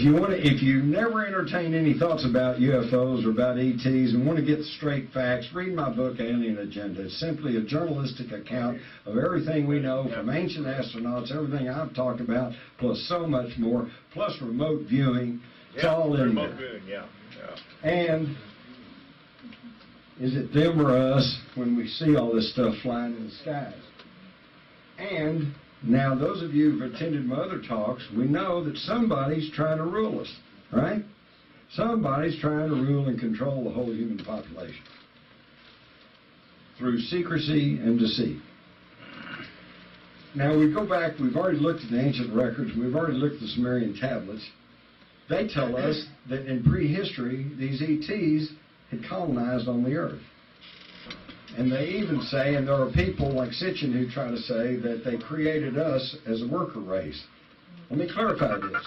if you never entertain any thoughts about UFOs or about ETs and want to get straight facts, read my book, Alien Agenda. It's simply a journalistic account of everything we know from ancient astronauts, everything I've talked about, plus so much more, plus remote viewing. It's all in there. Remote viewing, yeah. And is it them or us when we see all this stuff flying in the skies? And now, those of you who've attended my other talks, we know that somebody's trying to rule us, right? Somebody's trying to rule and control the whole human population through secrecy and deceit. Now, we go back, we've already looked at the ancient records, we've already looked at the Sumerian tablets. They tell us that in prehistory, these ETs had colonized on the earth. And they even say, and there are people like Sitchin who try to say that they created us as a worker race. Let me clarify this.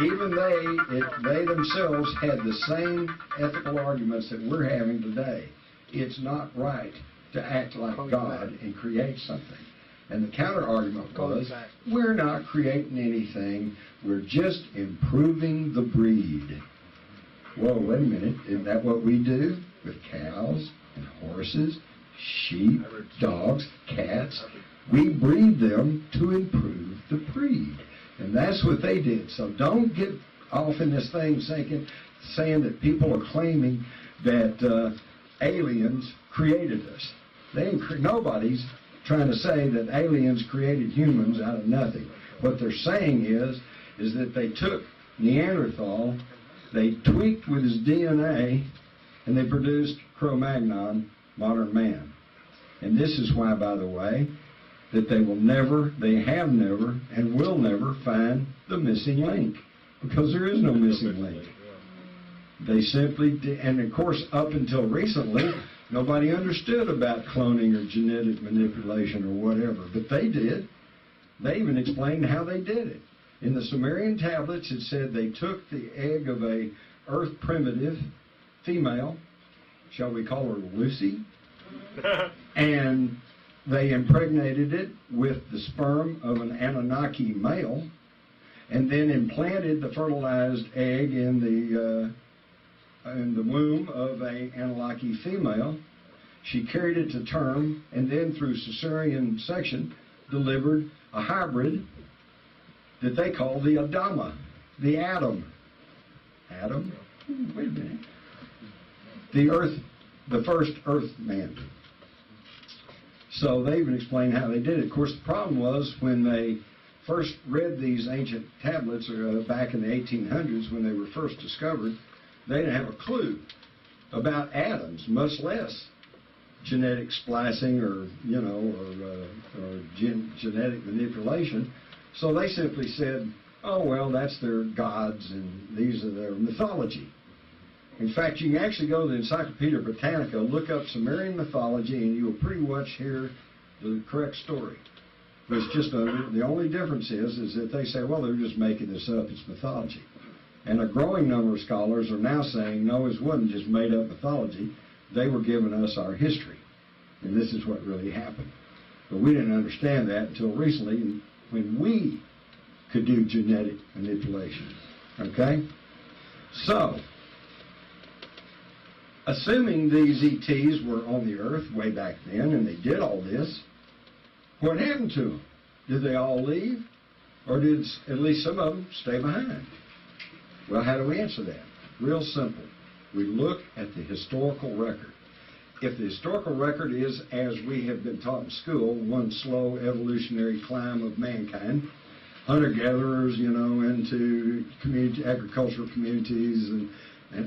Even they themselves had the same ethical arguments that we're having today. It's not right to act like God and create something. And the counter-argument was, we're not creating anything, we're just improving the breed. Whoa, wait a minute, isn't that what we do with cows and horses, sheep, dogs, cats? We breed them to improve the breed. And that's what they did. So don't get off in this thing saying that people are claiming that aliens created us. Nobody's trying to say that aliens created humans out of nothing. What they're saying is that they took Neanderthal, they tweaked with his DNA, and they produced Cro-Magnon, modern man. And this is why, by the way, that they have never, and will never find the missing link. Because there is no missing link. They simply did, and of course, up until recently, nobody understood about cloning or genetic manipulation or whatever, but they did. They even explained how they did it. In the Sumerian tablets, it said they took the egg of a earth primitive female, shall we call her Lucy, and they impregnated it with the sperm of an Anunnaki male, and then implanted the fertilized egg in the womb of a Anunnaki female. She carried it to term, and then through cesarean section delivered a hybrid that they call the Adama, the Adam. Adam? Wait a minute. The first earth man. So they even explained how they did it. Of course, the problem was when they first read these ancient tablets back in the 1800s when they were first discovered, they didn't have a clue about atoms, much less genetic splicing or genetic manipulation. So they simply said, oh, well, that's their gods and these are their mythology. In fact, you can actually go to the Encyclopedia Britannica, look up Sumerian mythology, and you will pretty much hear the correct story. But it's just the only difference is that they say, well, they're just making this up. It's mythology. And a growing number of scholars are now saying, no, it wasn't just made-up mythology. They were giving us our history. And this is what really happened. But we didn't understand that until recently when we could do genetic manipulation. Okay? So, assuming these ETs were on the Earth way back then and they did all this, what happened to them? Did they all leave? Or did at least some of them stay behind? Well, how do we answer that? Real simple. We look at the historical record. If the historical record is, as we have been taught in school, one slow evolutionary climb of mankind, hunter-gatherers, into agricultural communities, and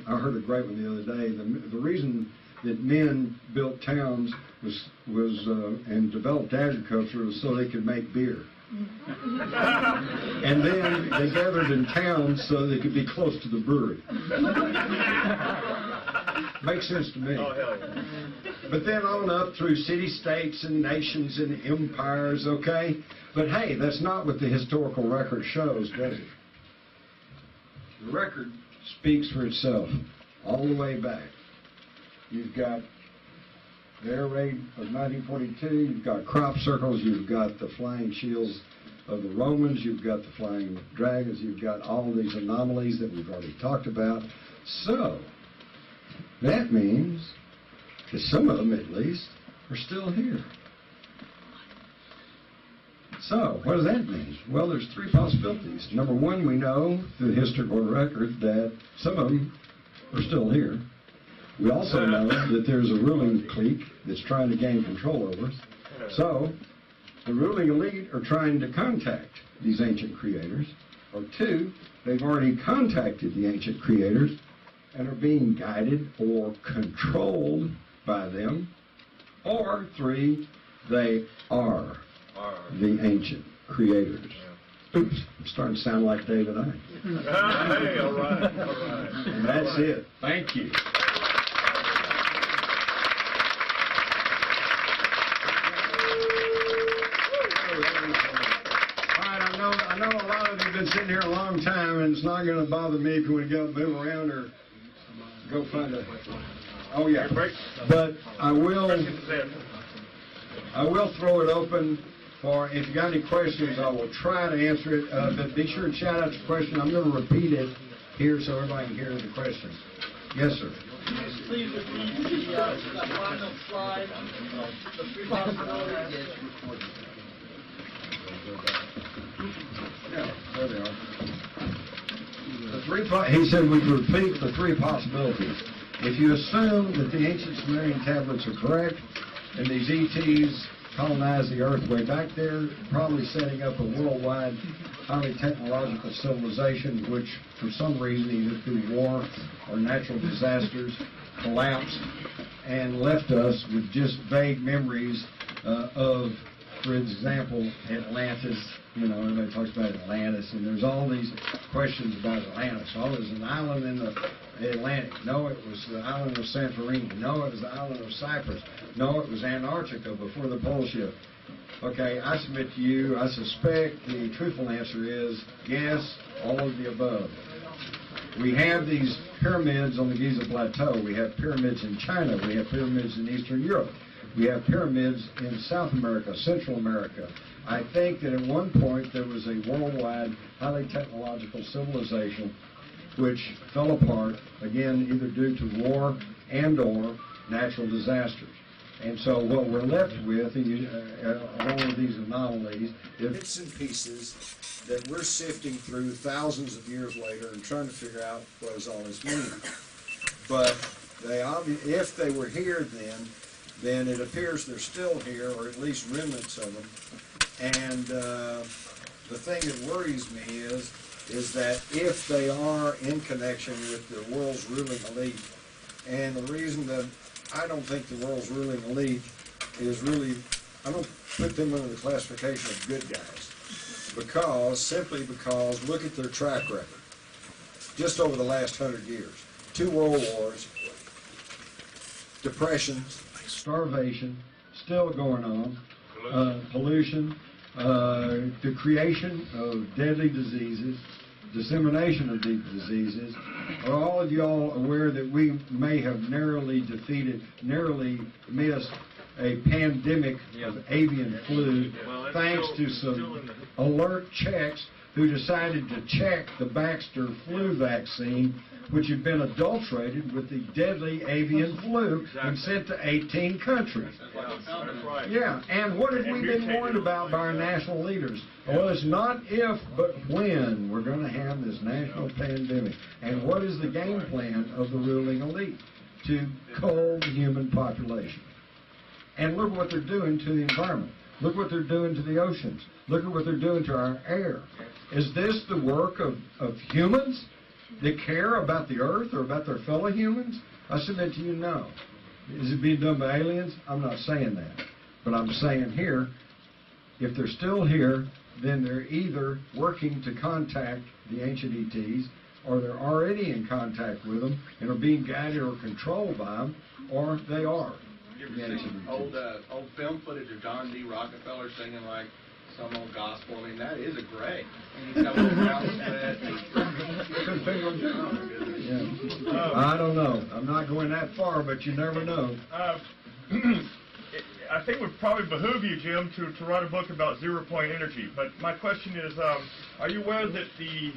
I heard a great one the other day. The reason that men built towns and developed agriculture was so they could make beer. And then they gathered in towns so they could be close to the brewery. Makes sense to me. Oh, hell yeah. But then on up through city-states and nations and empires, okay? But hey, that's not what the historical record shows, does it? The record speaks for itself all the way back. You've got the air raid of 1942, you've got crop circles, you've got the flying shields of the Romans, you've got the flying dragons, you've got all these anomalies that we've already talked about. So, that means that some of them, at least, are still here. So, what does that mean? Well, there's three possibilities. Number one, we know through the historical record that some of them are still here. We also know that there's a ruling clique that's trying to gain control over us. So, the ruling elite are trying to contact these ancient creators. Or two, they've already contacted the ancient creators and are being guided or controlled by them. Or three, they are the ancient creators. Oops, I'm starting to sound like David I. Hey, all right. And that's it. Thank you. I know a lot of you have been sitting here a long time, and it's not going to bother me if you want to go move around or go find a... Oh, yeah. But I will throw it open for, if you got any questions, I will try to answer it. But be sure and shout out your question. I'm going to repeat it here so everybody can hear the question. Yes, sir. Please repeat that final slide, the three possibilities. Yeah, there they are. He said we could repeat the three possibilities. If you assume that the ancient Sumerian tablets are correct, and these ETs colonized the Earth way back there, probably setting up a worldwide, highly technological civilization, which for some reason, either through war or natural disasters, collapsed and left us with just vague memories of, for example, Atlantis. You know, everybody talks about Atlantis, and there's all these questions about Atlantis. Oh, there's an island in the Atlantic. No, it was the island of Santorini. No, it was the island of Cyprus. No, it was Antarctica before the pole shift. Okay, I submit to you, I suspect the truthful answer is yes, all of the above. We have these pyramids on the Giza Plateau. We have pyramids in China. We have pyramids in Eastern Europe. We have pyramids in South America, Central America. I think that at one point there was a worldwide, highly technological civilization which fell apart, again, either due to war and or natural disasters. And so what we're left with, along with these anomalies, is bits and pieces that we're sifting through thousands of years later and trying to figure out what does all this mean. But if they were here then it appears they're still here, or at least remnants of them. And the thing that worries me is that if they are in connection with the world's ruling elite, and the reason that I don't think the world's ruling elite is really, I don't put them under the classification of good guys, simply because look at their track record. Just over the last 100 years, 2 world wars, depressions, starvation, still going on, pollution, the creation of deadly diseases, dissemination of these diseases. Are all of y'all aware that we may have narrowly missed a pandemic of avian flu thanks to some alert checks who decided to check the Baxter flu vaccine, which had been adulterated with the deadly avian flu and sent to 18 countries. Yeah, and what have we been warned about by our national leaders? Well, it's not if, but when we're going to have this national pandemic. And what is the game plan of the ruling elite? To cull the human population. And look what they're doing to the environment. Look what they're doing to the oceans. Look at what they're doing to our air. Is this the work of humans that care about the earth or about their fellow humans? I submit to you, no. Is it being done by aliens? I'm not saying that. But I'm saying here, if they're still here, then they're either working to contact the ancient ETs, or they're already in contact with them and are being guided or controlled by them, or they are. You ever seen old film footage of John D. Rockefeller singing like some old gospel? I mean, that is a gray. And he's got a little brown sweat. I don't know. I'm not going that far, but you never know. I think it would probably behoove you, Jim, to write a book about zero-point energy. But my question is, are you aware that the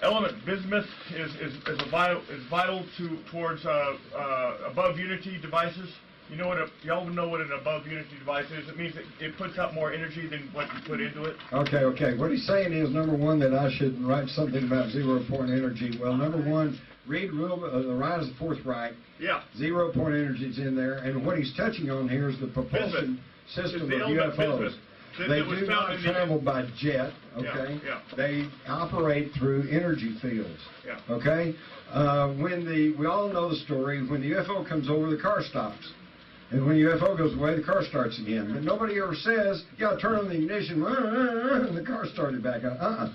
element bismuth is vital towards above unity devices? You know y'all know what an above unity device is. It means that it puts out more energy than what you put into it. Okay. What he's saying is, number one, that I should write something about 0-point energy. Well, number one, read The Rise of the Fourth Reich. Yeah. 0-point energy is in there, and what he's touching on here is the propulsion system of UFOs. They do not travel by jet, okay? Yeah. They operate through energy fields, Yeah. okay? We all know the story. When the UFO comes over, the car stops. And when the UFO goes away, the car starts again. But nobody ever says, yeah, turn on the ignition, and the car started back up.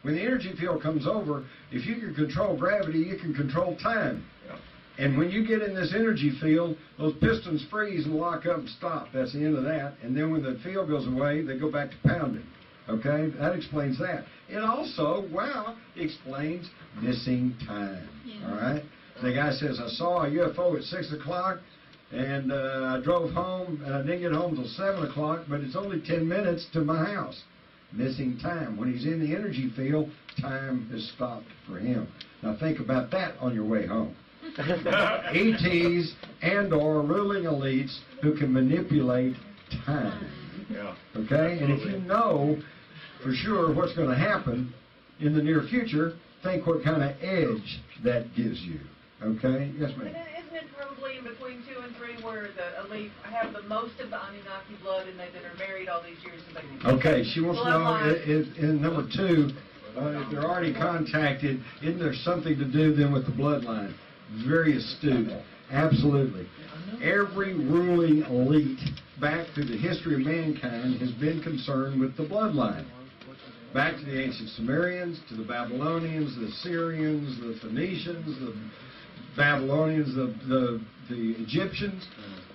When the energy field comes over, if you can control gravity, you can control time. Yeah. And when you get in this energy field, those pistons freeze and lock up and stop. That's the end of that. And then when the field goes away, they go back to pounding. Okay? That explains that. It also, explains missing time. All right? The guy says, I saw a UFO at 6 o'clock, and I drove home, and I didn't get home until 7 o'clock, but it's only 10 minutes to my house. Missing time. When he's in the energy field, time has stopped for him. Now think about that on your way home. ETs and or ruling elites who can manipulate time. Yeah. Okay? And if you know for sure what's going to happen in the near future, think what kind of edge that gives you. Okay? Yes, ma'am. Isn't it probably in between 2 and 3 where the elite have the most of the Anunnaki blood and that are married all these years? So they can Okay, she wants to know, in number 2, if they're already contacted, isn't there something to do then with the bloodline? Very astute. Absolutely. Every ruling elite back through the history of mankind has been concerned with the bloodline. Back to the ancient Sumerians, to the Babylonians, the Syrians, the Phoenicians, the Babylonians, the Egyptians,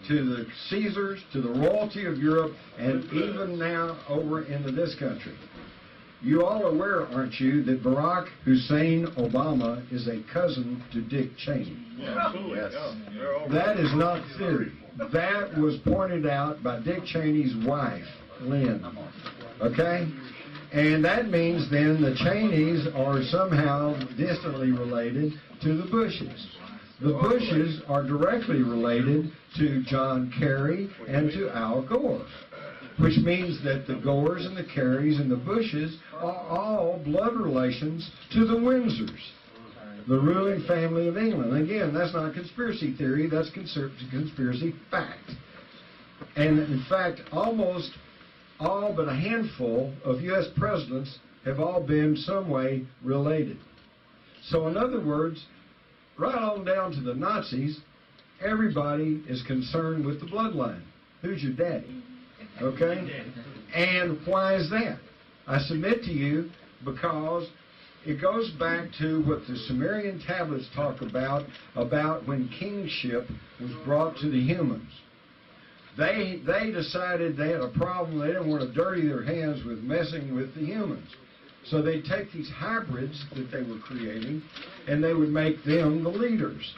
to the Caesars, to the royalty of Europe, and even now over into this country. You all are aware, aren't you, that Barack Hussein Obama is a cousin to Dick Cheney? Yeah, absolutely. Yes. Yeah. That is not theory. That was pointed out by Dick Cheney's wife, Lynn. Okay? And that means then the Cheneys are somehow distantly related to the Bushes. The Bushes are directly related to John Kerry and to Al Gore, which means that the Gores and the Kerrys and the Bushes are all blood relations to the Windsors, the ruling family of England. Again, that's not conspiracy theory, that's conspiracy fact. And in fact, almost all but a handful of U.S. presidents have all been some way related. So in other words, right on down to the Nazis, everybody is concerned with the bloodline. Who's your daddy? Okay? And why is that? I submit to you because it goes back to what the Sumerian tablets talk about when kingship was brought to the humans. They decided they had a problem. They didn't want to dirty their hands with messing with the humans. So they'd take these hybrids that they were creating, and they would make them the leaders,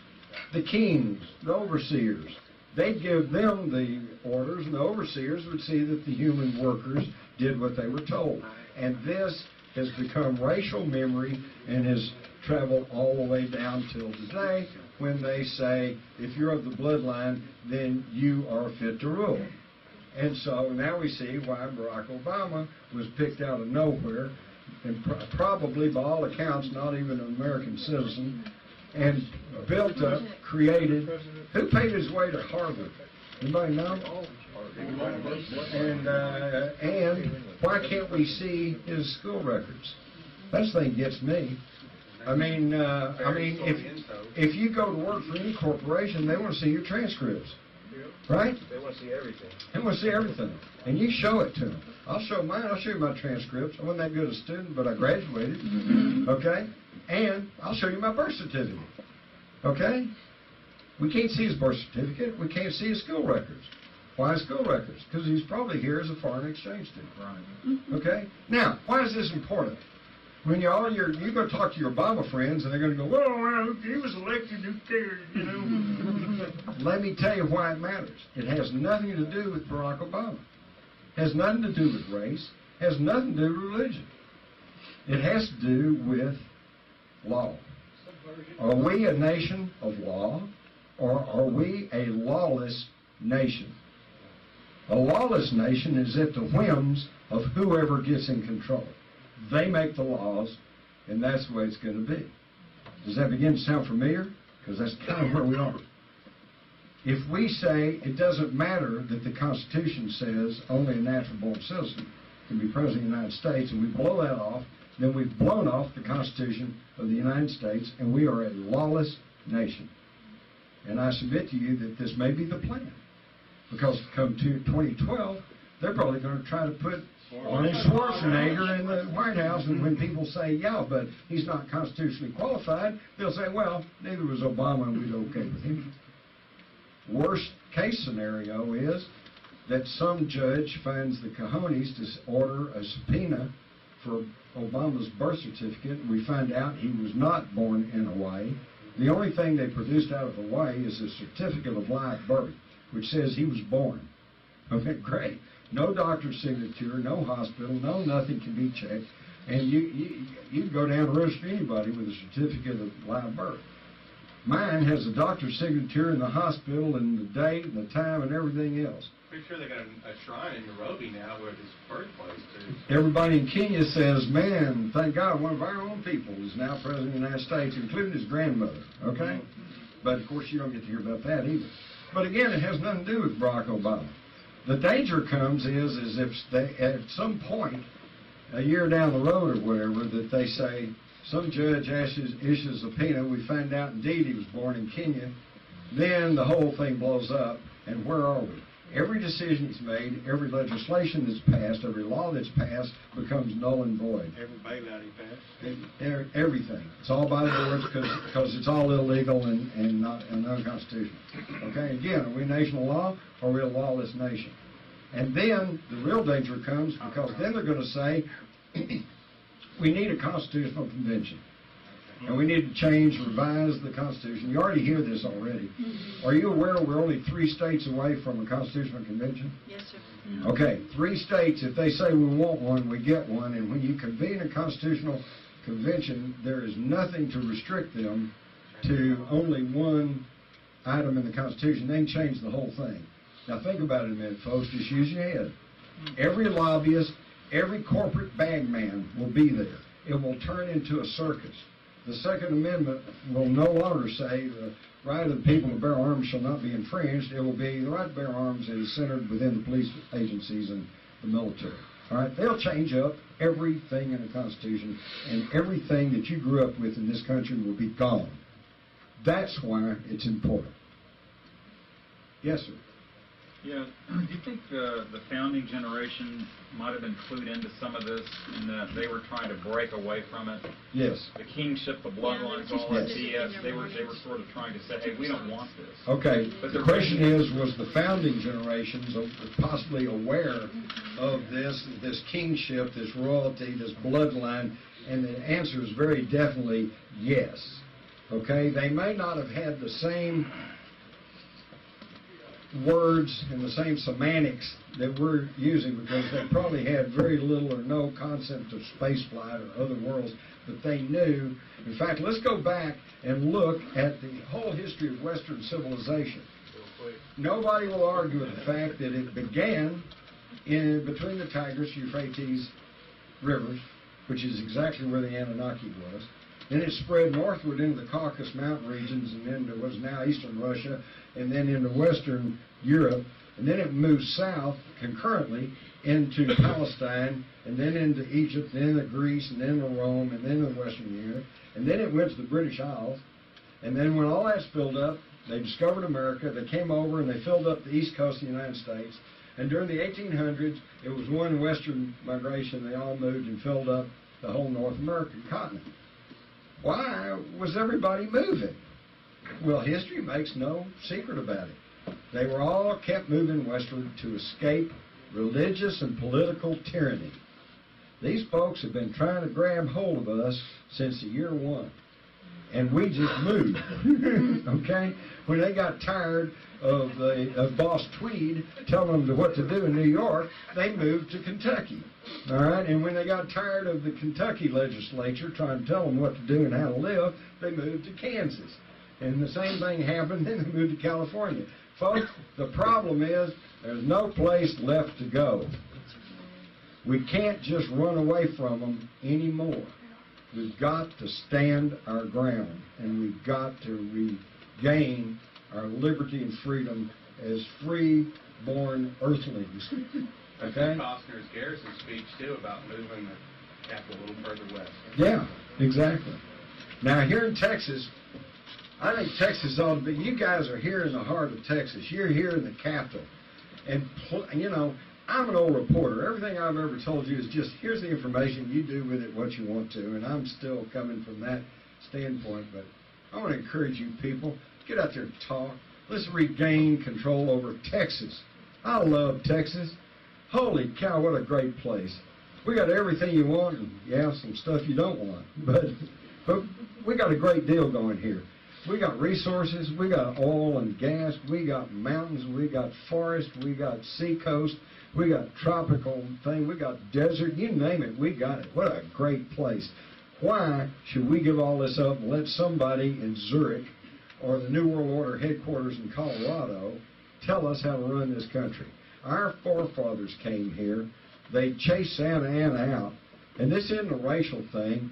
the kings, the overseers. They'd give them the orders, and the overseers would see that the human workers did what they were told. And this has become racial memory and has traveled all the way down till today when they say, if you're of the bloodline, then you are fit to rule. And so now we see why Barack Obama was picked out of nowhere, and probably, by all accounts, not even an American citizen, and built up, created. Who paid his way to Harvard? Anybody know? And why can't we see his school records? That thing gets me. I mean, if you go to work for any corporation, they want to see your transcripts, right? They want to see everything. They want to see everything, and you show it to them. I'll show mine. I'll show you my transcripts. I wasn't that good a student, but I graduated. Okay, and I'll show you my birth certificate. Okay, we can't see his birth certificate. We can't see his school records. Why school records? Because he's probably here as a foreign exchange student. Right. Okay. Now, why is this important? When you go talk to your Obama friends, and they're going to go, well, he was elected, who cares, you know? let me tell you why it matters. It has nothing to do with Barack Obama. It has nothing to do with race. It has nothing to do with religion. It has to do with law. Are we a nation of law, or are we a lawless nation? A lawless nation is at the whims of whoever gets in control. They make the laws, and that's the way it's going to be. Does that begin to sound familiar? Because that's kind of where we are. If we say it doesn't matter that the Constitution says only a natural-born citizen can be president of the United States, and we blow that off, then we've blown off the Constitution of the United States, and we are a lawless nation. And I submit to you that this may be the plan. Because come to 2012, they're probably going to try to put Arnold Schwarzenegger in the White House, and when people say, yeah, but he's not constitutionally qualified, they'll say, well, neither was Obama, and we're okay with him. Worst case scenario is that some judge finds the cojones to order a subpoena for Obama's birth certificate, and we find out he was not born in Hawaii. The only thing they produced out of Hawaii is a certificate of live birth, which says he was born. Okay, great. No doctor's signature, no hospital, no nothing can be checked, and you can go down the road to anybody with a certificate of live birth. Mine has a doctor's signature in the hospital and the date and the time and everything else. Pretty sure they got a shrine in Nairobi now where his birthplace too. Everybody in Kenya says, man, thank God one of our own people is now president of the United States, including his grandmother, okay? But, of course, you don't get to hear about that either. But, again, it has nothing to do with Barack Obama. The danger comes is if they, at some point, a year down the road or whatever, that they say, some judge issues a subpoena, we find out indeed he was born in Kenya, then the whole thing blows up, and where are we? Every decision that's made, every legislation that's passed, every law that's passed becomes null and void. Every bailout he passed. Everything. It's all by the boards because it's all illegal and unconstitutional. Okay, again, are we a nation of law or are we a lawless nation? And then the real danger comes because then they're going to say, we need a constitutional convention. And we need to change, revise the Constitution. You already hear this already. Are you aware we're only 3 states away from a constitutional convention? Yes, sir. Okay, 3 states, if they say we want one, we get one. And when you convene a constitutional convention, there is nothing to restrict them to only one item in the Constitution. They can change the whole thing. Now think about it a minute, folks. Just use your head. Every lobbyist, every corporate bagman will be there. It will turn into a circus. The Second Amendment will no longer say the right of the people to bear arms shall not be infringed. It will be the right to bear arms is centered within the police agencies and the military. All right, they'll change up everything in the Constitution, and everything that you grew up with in this country will be gone. That's why it's important. Yes, sir. Yeah, do you think the founding generation might have been clued into some of this in that they were trying to break away from it? Yes. The kingship, the bloodlines, all that BS, they were sort of trying to say, hey, we don't want this. Okay, but the question is, was the founding generations possibly aware of this kingship, this royalty, this bloodline? And the answer is very definitely yes. Okay, they may not have had the same words and the same semantics that we're using because they probably had very little or no concept of space flight or other worlds, but they knew. In fact, let's go back and look at the whole history of Western civilization. Nobody will argue with the fact that it began between the Tigris, Euphrates rivers, which is exactly where the Anunnaki was. Then it spread northward into the Caucasus mountain regions and into what's now eastern Russia, and then into western Europe. And then it moved south concurrently into Palestine, and then into Egypt, then to Greece, and then to Rome, and then to Western Europe. And then it went to the British Isles. And then when all that spilled up, they discovered America. They came over and they filled up the east coast of the United States. And during the 1800s, it was one western migration. They all moved and filled up the whole North American continent. Why was everybody moving? Well, history makes no secret about it. They were all kept moving westward to escape religious and political tyranny. These folks have been trying to grab hold of us since the year 1. and we just moved. Okay? When they got tired of Boss Tweed telling them what to do in New York, they moved to Kentucky. All right? And when they got tired of the Kentucky legislature trying to tell them what to do and how to live, they moved to Kansas. And the same thing happened, then they moved to California. Folks, the problem is there's no place left to go. We can't just run away from them anymore. We've got to stand our ground, and we've got to regain our liberty and freedom as free-born earthlings. Okay? Costner's Garrison speech, too, about moving the capital a little further west. Yeah, exactly. Now, here in Texas, I think Texas ought to be, you guys are here in the heart of Texas. You're here in the capital. And, you know, I'm an old reporter. Everything I've ever told you is just, here's the information, you do with it what you want to. And I'm still coming from that standpoint. But I want to encourage you people, get out there and talk. Let's regain control over Texas. I love Texas. Holy cow, what a great place. We got everything you want, and yeah, some stuff you don't want. But we got a great deal going here. We got resources, we got oil and gas, we got mountains, we got forest, we got seacoast, we got tropical thing, we got desert, you name it, we got it. What a great place. Why should we give all this up and let somebody in Zurich or the New World Order headquarters in Colorado tell us how to run this country? Our forefathers came here, they chased Santa Anna out, and this isn't a racial thing,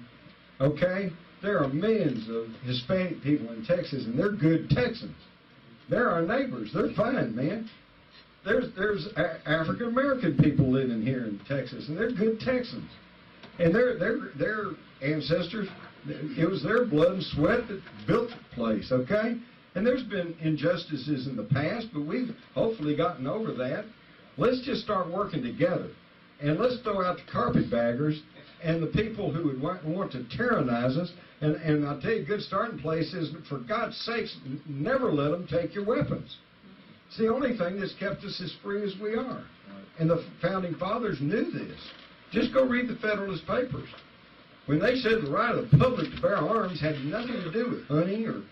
okay? There are millions of Hispanic people in Texas, and they're good Texans. They're our neighbors. They're fine, man. There's African American people living here in Texas, and they're good Texans. And their ancestors, it was their blood and sweat that built the place, okay? And there's been injustices in the past, but we've hopefully gotten over that. Let's just start working together, and let's throw out the carpetbaggers and the people who would want to tyrannize us. And I'll tell you, a good starting place is, for God's sakes, never let them take your weapons. It's the only thing that's kept us as free as we are. And the Founding Fathers knew this. Just go read the Federalist Papers. When they said the right of the public to bear arms had nothing to do with hunting or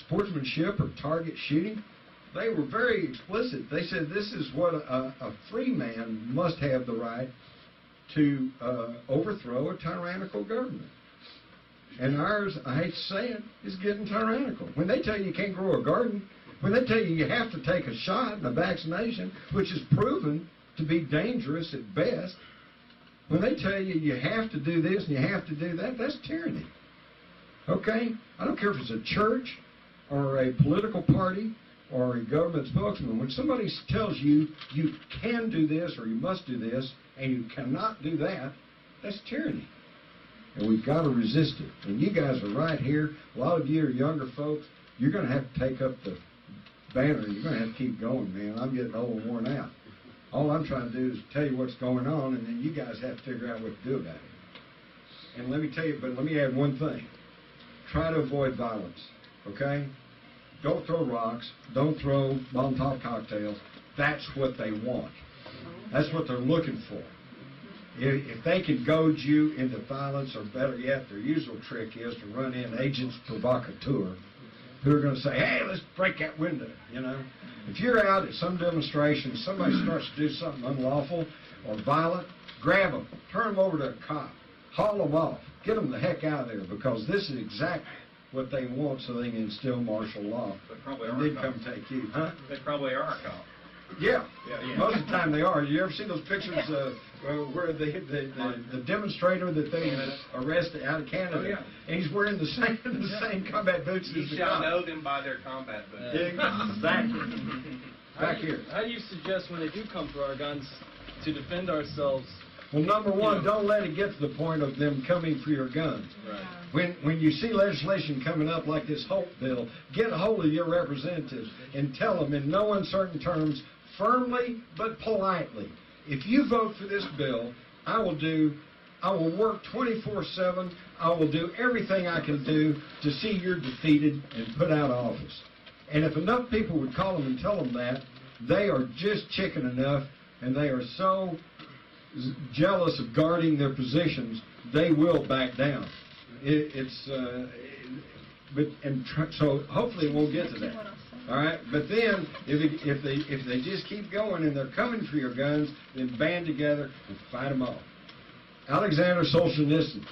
sportsmanship or target shooting, they were very explicit. They said this is what a free man must have the right to overthrow a tyrannical government. And ours, I hate to say it, is getting tyrannical. When they tell you you can't grow a garden, when they tell you you have to take a shot and a vaccination, which is proven to be dangerous at best, when they tell you you have to do this and you have to do that, that's tyranny. Okay? I don't care if it's a church or a political party or a government spokesman. When somebody tells you you can do this or you must do this and you cannot do that, that's tyranny. And we've got to resist it. And you guys are right here. A lot of you are younger folks. You're going to have to take up the banner. You're going to have to keep going, man. I'm getting old and worn out. All I'm trying to do is tell you what's going on, and then you guys have to figure out what to do about it. And let me tell you, but let me add one thing. Try to avoid violence, okay? Don't throw rocks. Don't throw Molotov cocktails. That's what they want. That's what they're looking for. If they can goad you into violence, or better yet, their usual trick is to run in agents provocateur who are going to say, hey, let's break that window, you know. If you're out at some demonstration, somebody starts to do something unlawful or violent, grab them, turn them over to a cop, haul them off, get them the heck out of there, because this is exactly what they want so they can instill martial law. They probably and are then come take you. Huh? They probably are a cop. Yeah. Yeah. Most of the time they are. You ever see those pictures where the demonstrator that they arrested out of Canada, Oh, yeah. and he's wearing the same combat boots You as the shall cop. know them by their combat boots. Exactly. Back here. How do you suggest when they do come for our guns to defend ourselves? Well, number one, don't let it get to the point of them coming for your guns. Right. When you see legislation coming up like this Hope bill, get a hold of your representatives and tell them in no uncertain terms, firmly but politely, if you vote for this bill, I will work 24/7. I will do everything I can do to see you're defeated and put out of office. And if enough people would call them and tell them that, they are just chicken enough, and they are so jealous of guarding their positions, they will back down. so hopefully it won't get to that. All right, but then if they just keep going and they're coming for your guns, then band together and fight them off. Alexander Solzhenitsyn,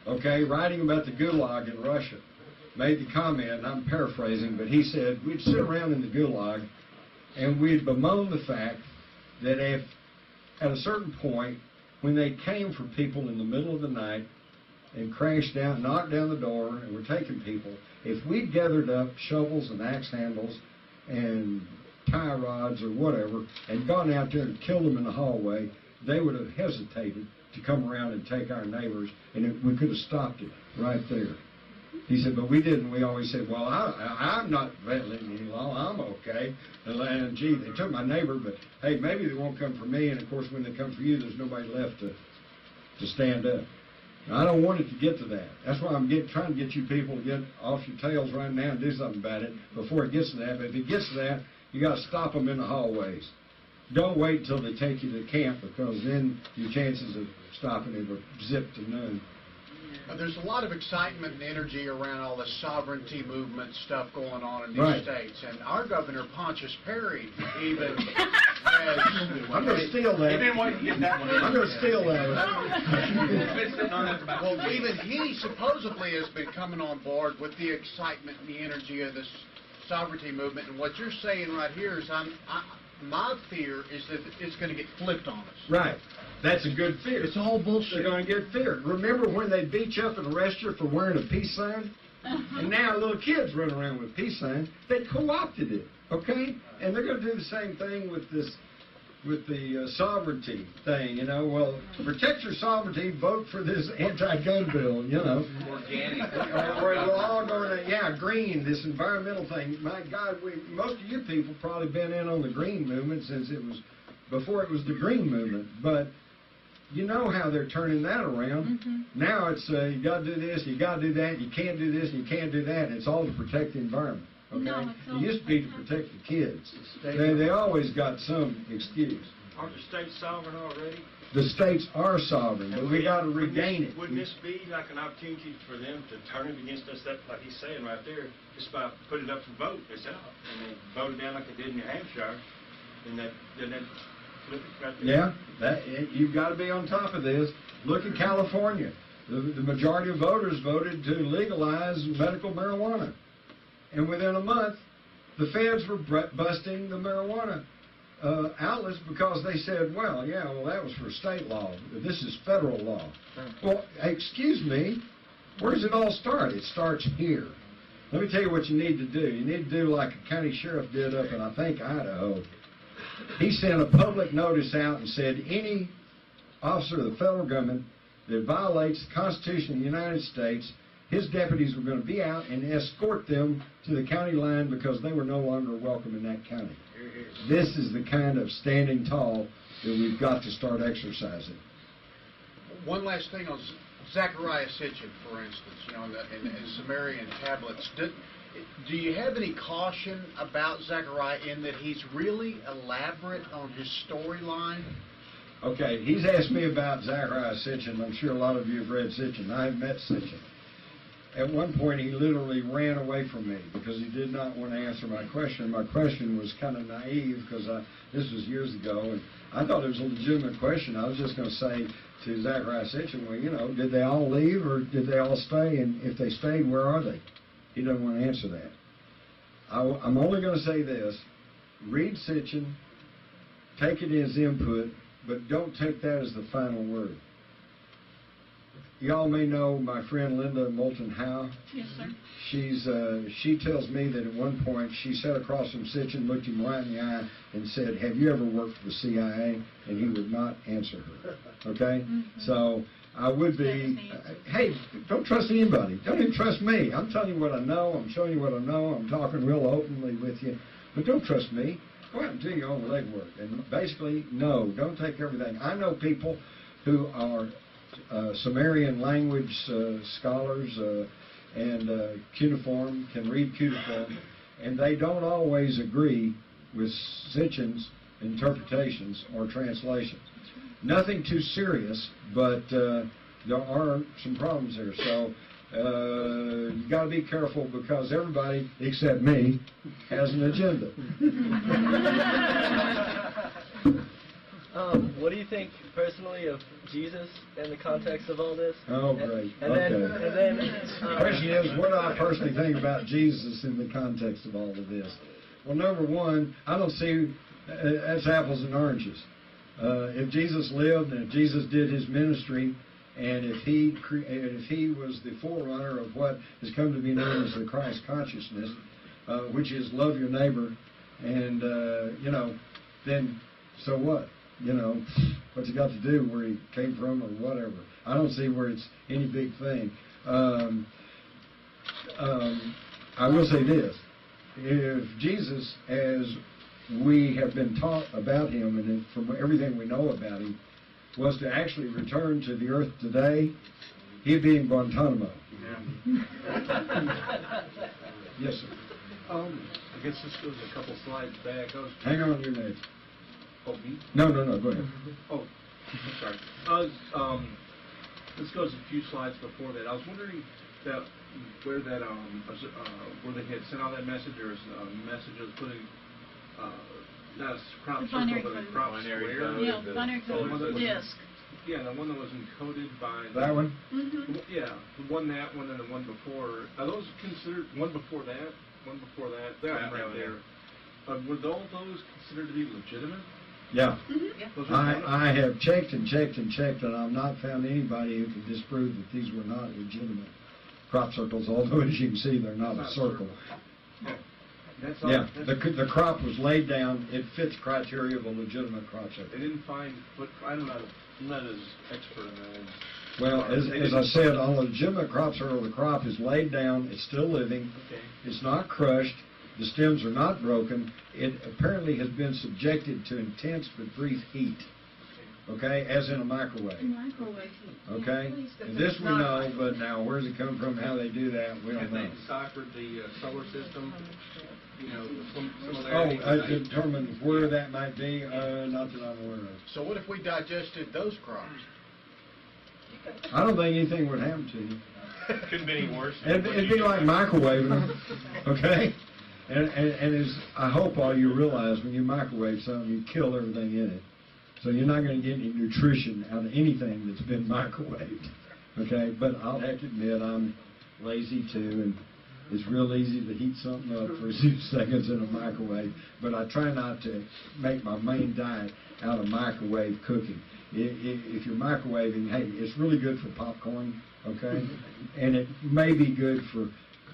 okay, writing about the Gulag in Russia, made the comment, and I'm paraphrasing, but he said we'd sit around in the Gulag and we'd bemoan the fact that if at a certain point when they came for people in the middle of the night and crashed down, knocked down the door, and were taking people, if we'd gathered up shovels and axe handles and tie rods or whatever and gone out there and killed them in the hallway, they would have hesitated to come around and take our neighbors, and we could have stopped it right there. He said, but we didn't. We always said, well, I'm not violating any law. I'm okay. And gee, they took my neighbor, but hey, maybe they won't come for me. And of course, when they come for you, there's nobody left to stand up. Now, I don't want it to get to that. That's why I'm trying to get you people to get off your tails right now and do something about it before it gets to that. But if it gets to that, you got to stop them in the hallways. Don't wait until they take you to camp, because then your chances of stopping it are zipped to none. There's a lot of excitement and energy around all the sovereignty movement stuff going on in these states. And our Governor, Pontius Perry, even has... I'm going to steal that. He didn't want to get that one. I'm going to steal that. Well, even he supposedly has been coming on board with the excitement and the energy of this sovereignty movement. And what you're saying right here is my fear is that it's going to get flipped on us. Right. That's a good fear. It's all bullshit. They're going to get feared. Remember when they beat you up and arrest you for wearing a peace sign? And now little kids run around with peace signs. They co-opted it, okay? And they're going to do the same thing with this, with the sovereignty thing. You know, well, to protect your sovereignty, vote for this anti-gun bill. You know, Organic. or we're all going to green, this environmental thing. My God, most of you people probably been in on the green movement since it was before it was the green movement, but. You know how they're turning that around. Now it's you got to do this, you got to do that, you can't do this, you can't do that. And it's all to protect the environment. Okay? No, it used to be to protect the kids. They always got some excuse. Aren't the states sovereign already? The states are sovereign, but we got to regain it. Wouldn't this be like an opportunity for them to turn it against us? That, like he's saying right there, just by putting it up for vote, it's out, and they voted down like they did in New Hampshire, and then that. Right, yeah, you've got to be on top of this. Look at California. The majority of voters voted to legalize medical marijuana. And within a month, the feds were busting the marijuana outlets because they said, well, that was for state law. This is federal law. Well, excuse me, where does it all start? It starts here. Let me tell you what you need to do. You need to do like a county sheriff did up in, I think, Idaho. He sent a public notice out and said any officer of the federal government that violates the Constitution of the United States, his deputies were going to be out and escort them to the county line because they were no longer welcome in that county. This is the kind of standing tall that we've got to start exercising. One last thing on Zechariah Sitchin, for instance, in the Sumerian tablets. Do you have any caution about Zechariah in that he's really elaborate on his storyline? Okay, he's asked me about Zechariah Sitchin. I'm sure a lot of you have read Sitchin. I have met Sitchin. At one point, he literally ran away from me because he did not want to answer my question. My question was kind of naive because this was years ago, and I thought it was a legitimate question. I was just going to say to Zechariah Sitchin, well, did they all leave or did they all stay? And if they stayed, where are they? He doesn't want to answer that. I'm only going to say this. Read Sitchin, take it as input, but don't take that as the final word. Y'all may know my friend Linda Moulton Howe. Yes, sir. She tells me that at one point she sat across from Sitchin, looked him right in the eye, and said, have you ever worked for the CIA? And he would not answer her. Okay? So I would be, hey, don't trust anybody. Don't even trust me. I'm telling you what I know. I'm showing you what I know. I'm talking real openly with you. But don't trust me. Go out and do your own legwork. And basically, no, don't take everything. I know people who are Sumerian language scholars and cuneiform, can read cuneiform, and they don't always agree with Sitchin's interpretations or translations. Nothing too serious, but there are some problems here. So you got to be careful because everybody, except me, has an agenda. What do you think personally of Jesus in the context of all this? Oh, great. And then, The question is, what do I personally think about Jesus in the context of all of this? Well, number one, I don't see, that's apples and oranges. If Jesus lived and if Jesus did his ministry, and if he was the forerunner of what has come to be known as the Christ consciousness, which is love your neighbor, and then so what? What's it got to do where he came from or whatever? I don't see where it's any big thing. I will say this: if Jesus, as we have been taught about him, and from everything we know about him, was to actually return to the earth today, he'd be in Guantanamo. Yes, sir. I guess this goes a couple slides back. Hang on your name. Oh, me? No, go ahead. Oh, I'm sorry. This goes a few slides before that. I was wondering that where they had sent out that message, or a message that was putting not a crop circle, but a crop square. Yeah, binary code disk. Yeah, the one that was encoded by That one? Mm-hmm. Yeah, the one, that one, and the one before. Are those considered one before that? One before that? That right there. Were all those considered to be legitimate? Yeah. Mm-hmm. Those were I have checked and checked and checked, and I've not found anybody who can disprove that these were not legitimate crop circles, although, as you can see, they're not a circle. That's all, Yeah, the crop was laid down. It fits criteria of a legitimate crop circle. They didn't find, but I'm not as expert in that. Well, as I said, on a legitimate crop circle, the crop is laid down. It's still living. Okay. It's not crushed. The stems are not broken. It apparently has been subjected to intense but brief heat. Okay, as in a microwave. Microwave heat. Okay, and this we know, but now where's it come from? How they do that, we don't Have they know. deciphered the solar system? Oh, Similarities. determine where that might be. Not that I'm aware of. So what if we digested those crops? I don't think anything would happen to you. Couldn't be any worse. It'd be like microwaving them, okay? And as I hope all you realize, when you microwave something, you kill everything in it. So you're not going to get any nutrition out of anything that's been microwaved, okay? But I'll have to admit I'm lazy too, and it's real easy to heat something up for a few seconds in a microwave. But I try not to make my main diet out of microwave cooking. If you're microwaving, hey, it's really good for popcorn, okay? And it may be good for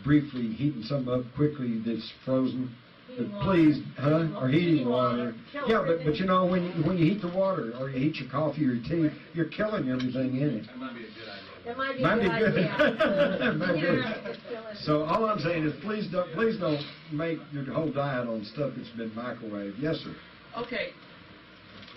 briefly heating something up quickly that's frozen. But please, or heating water. Yeah, but when you heat the water or you heat your coffee or your tea, you're killing everything in it. That might be a good idea. It might be Might be good. idea. Might be good. So all I'm saying is please don't make your whole diet on stuff that's been microwaved. Yes, sir. Okay.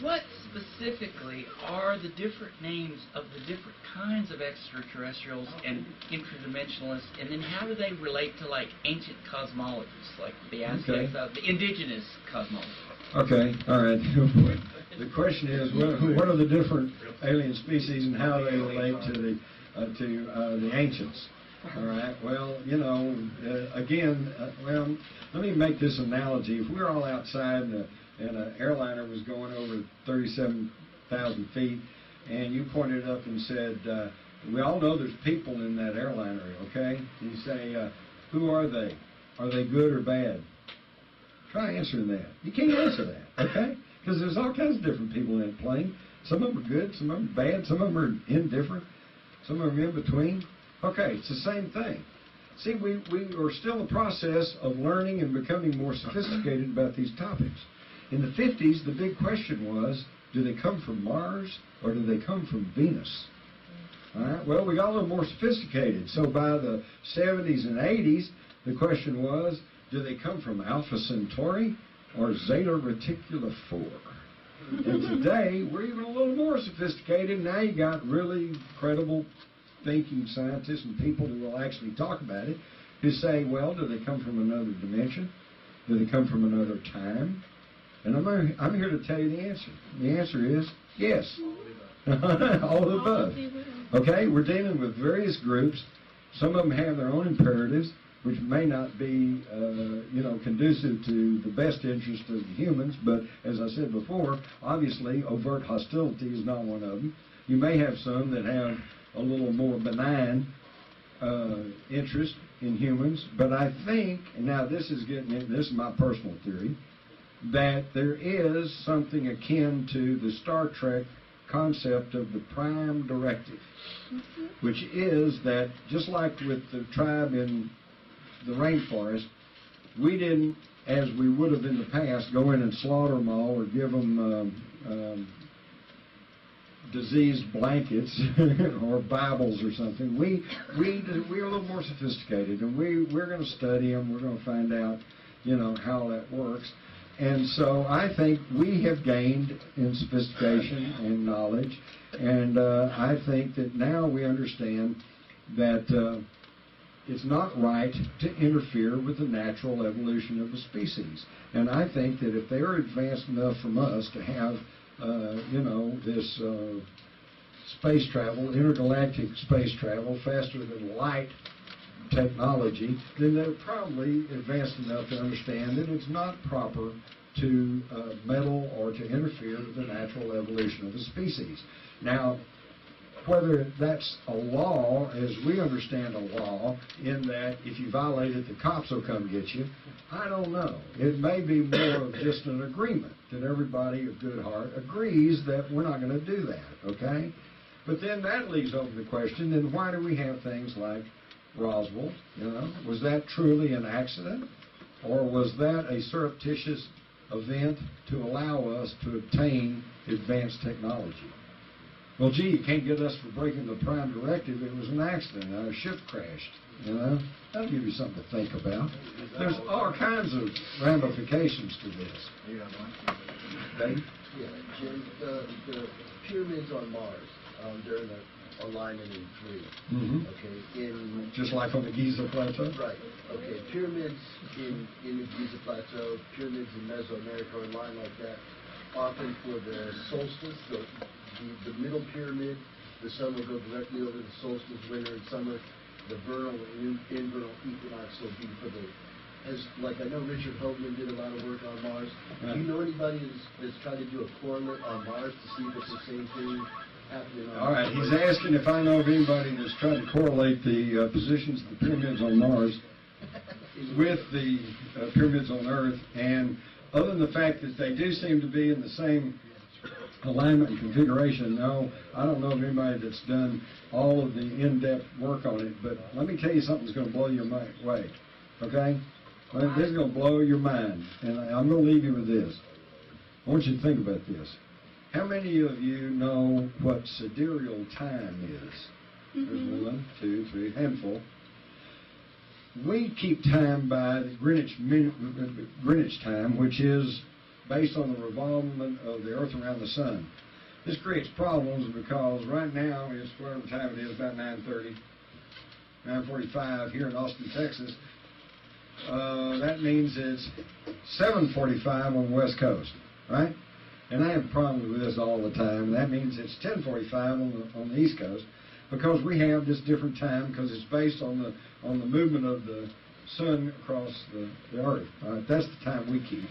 What specifically are the different names of the different kinds of extraterrestrials and interdimensionalists, and then how do they relate to like ancient cosmologists, like the Aztecs, the indigenous cosmologists? Okay, all right. The question is, what are the different alien species and how they relate to the ancients? All right. Well, again, let me make this analogy. If we're all outside and an airliner was going over 37,000 feet, and you pointed up and said, we all know there's people in that airliner, okay? And you say, who are they? Are they good or bad? Try answering that. You can't answer that, okay? Because there's all kinds of different people in that plane. Some of them are good, some of them are bad, some of them are indifferent, some of them are in between. Okay, it's the same thing. See, we are still in the process of learning and becoming more sophisticated about these topics. In the 50s, the big question was, do they come from Mars or do they come from Venus? All right, well, we got a little more sophisticated. So by the 70s and 80s, the question was, do they come from Alpha Centauri or Zeta Reticuli 4? And today, we're even a little more sophisticated. Now you got really credible thinking scientists and people who will actually talk about it, who say, well, do they come from another dimension? Do they come from another time? And I'm here to tell you the answer. The answer is yes. All of the above. Okay, we're dealing with various groups, Some of them have their own imperatives, which may not be, conducive to the best interest of the humans. But as I said before, obviously, overt hostility is not one of them. You may have some that have a little more benign interest in humans. But I think, and now this is my personal theory, that there is something akin to the Star Trek concept of the prime directive, which is that just like with the tribe in the rainforest, we didn't, as we would have in the past, go in and slaughter them all or give them diseased blankets or Bibles or something. We're a little more sophisticated, and we're going to study them. We're going to find out, how that works. And so I think we have gained in sophistication and knowledge, and I think that now we understand that it's not right to interfere with the natural evolution of the species. And I think that if they're advanced enough from us to have, this space travel, intergalactic space travel, faster than light technology, then they're probably advanced enough to understand that it's not proper to meddle or to interfere with the natural evolution of the species. Now, whether that's a law, as we understand a law, in that if you violate it, the cops will come get you, I don't know. It may be more of just an agreement that everybody of good heart agrees that we're not going to do that, okay? But then that leaves open the question, then why do we have things like Roswell? Was that truly an accident? Or was that a surreptitious event to allow us to obtain advanced technology? Well, gee, you can't get us for breaking the prime directive. It was an accident. Our ship crashed. That'll give you something to think about. There's all kinds of ramifications to this. Dave? Yeah, Jim, the pyramids on Mars during the alignment in 3. Okay, just like on the Giza Plateau? Right. Okay, pyramids in the Giza Plateau, pyramids in Mesoamerica are aligned like that. Often for the solstice, the middle pyramid, the sun will go directly over the solstice, winter and summer. The vernal and invernal equinox will be for like I know Richard Hoagland did a lot of work on Mars. Right. Do you know anybody that's tried to do a correlate on Mars to see if it's the same thing happening on All right, he's asking if I know of anybody that's trying to correlate the positions of the pyramids on Mars with the pyramids on Earth, and other than the fact that they do seem to be in the same alignment and configuration, no, I don't know of anybody that's done all of the in-depth work on it, but let me tell you something that's going to blow your mind away, okay? This is going to blow your mind, and I'm going to leave you with this. I want you to think about this. How many of you know what sidereal time is? There's 1, 2, 3, handful. We keep time by the Greenwich time, which is based on the revolvement of the Earth around the Sun. This creates problems because right now it's whatever time it is, about 9:30, 9:45 here in Austin, Texas. That means it's 7:45 on the West Coast, right? And I have problems with this all the time. And that means it's 10:45 on the East Coast because we have this different time because it's based on the movement of the sun across the Earth. All right? That's the time we keep.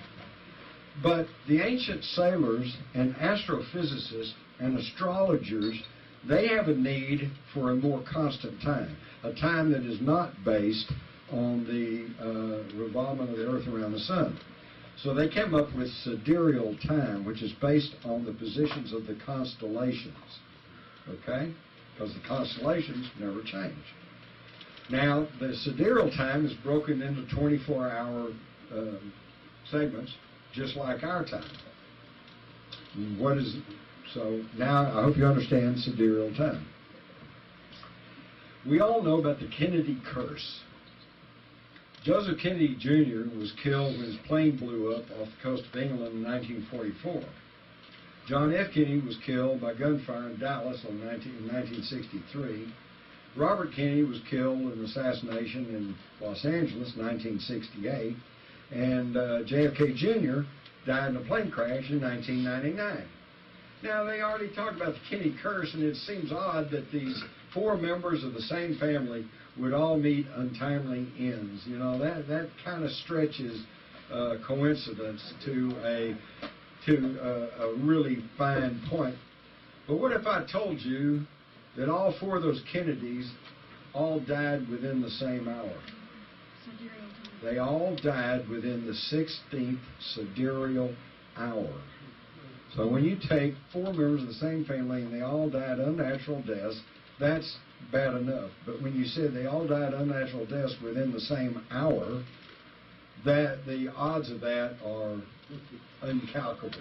But the ancient sailors and astrophysicists and astrologers, they have a need for a more constant time, a time that is not based on the revolvement of the Earth around the sun. So they came up with sidereal time, which is based on the positions of the constellations, okay? Because the constellations never change. Now, the sidereal time is broken into 24-hour segments, just like our time. So now I hope you understand sidereal time. We all know about the Kennedy curse. Joseph Kennedy Jr. was killed when his plane blew up off the coast of England in 1944. John F. Kennedy was killed by gunfire in Dallas in 1963. Robert Kennedy was killed in an assassination in Los Angeles in 1968. And JFK Jr. died in a plane crash in 1999. Now, they already talked about the Kennedy curse, and it seems odd that these 4 members of the same family would all meet untimely ends. You know, that kind of stretches coincidence to a really fine point. But what if I told you that all 4 of those Kennedys all died within the same hour? They all died within the 16th sidereal hour. So when you take 4 members of the same family and they all died unnatural deaths, that's bad enough. But when you said they all died unnatural deaths within the same hour, that the odds of that are incalculable.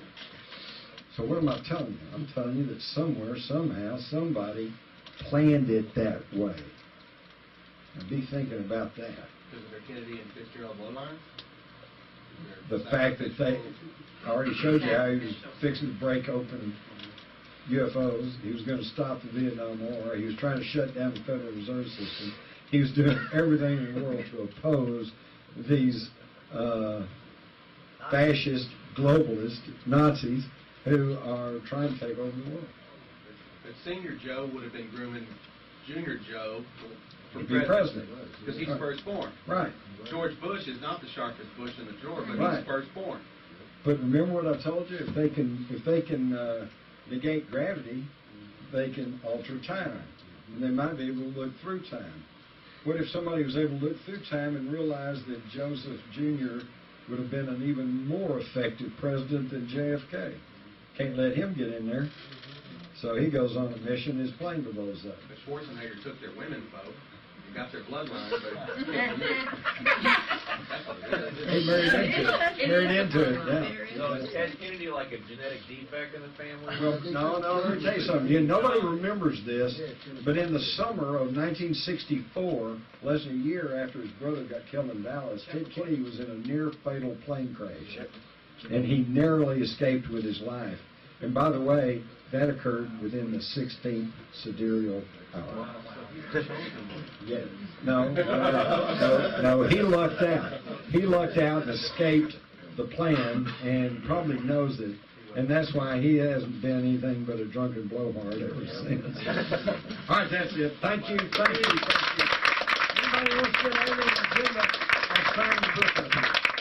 So what am I telling you? I'm telling you that somewhere, somehow, somebody planned it that way. And be thinking about that. Because of their Kennedy and Fitzgerald bloodline? The fact that they, I already showed you how he was fixing to break open UFOs. He was going to stop the Vietnam War. He was trying to shut down the Federal Reserve System. He was doing everything in the world to oppose these fascist, globalist Nazis who are trying to take over the world. But Senior Joe would have been grooming Junior Joe for To be president. Because he's Right. firstborn. Right. George Bush is not the sharpest bush in the drawer, but Right. he's firstborn. But remember what I told you? If they can negate gravity, they can alter time, and they might be able to look through time. What if somebody was able to look through time and realize that Joseph Jr. would have been an even more effective president than JFK? Can't let him get in there. So he goes on a mission, his plane blows up. But Schwarzenegger took their women folk and got their bloodline, but He married into it, yeah. So is Ted Kennedy like a genetic defect in the family? Well, no, let me tell you something. Nobody remembers this, but in the summer of 1964, less than a year after his brother got killed in Dallas, Ted Kennedy was in a near-fatal plane crash, and he narrowly escaped with his life. And by the way, that occurred within the 16th sidereal hour. Yeah. No, he lucked out. He lucked out and escaped the plan and probably knows it. And that's why he hasn't been anything but a drunken blowhard ever since. All right, that's it. Thank you. Anybody wants to get over and I'll sign the book up here.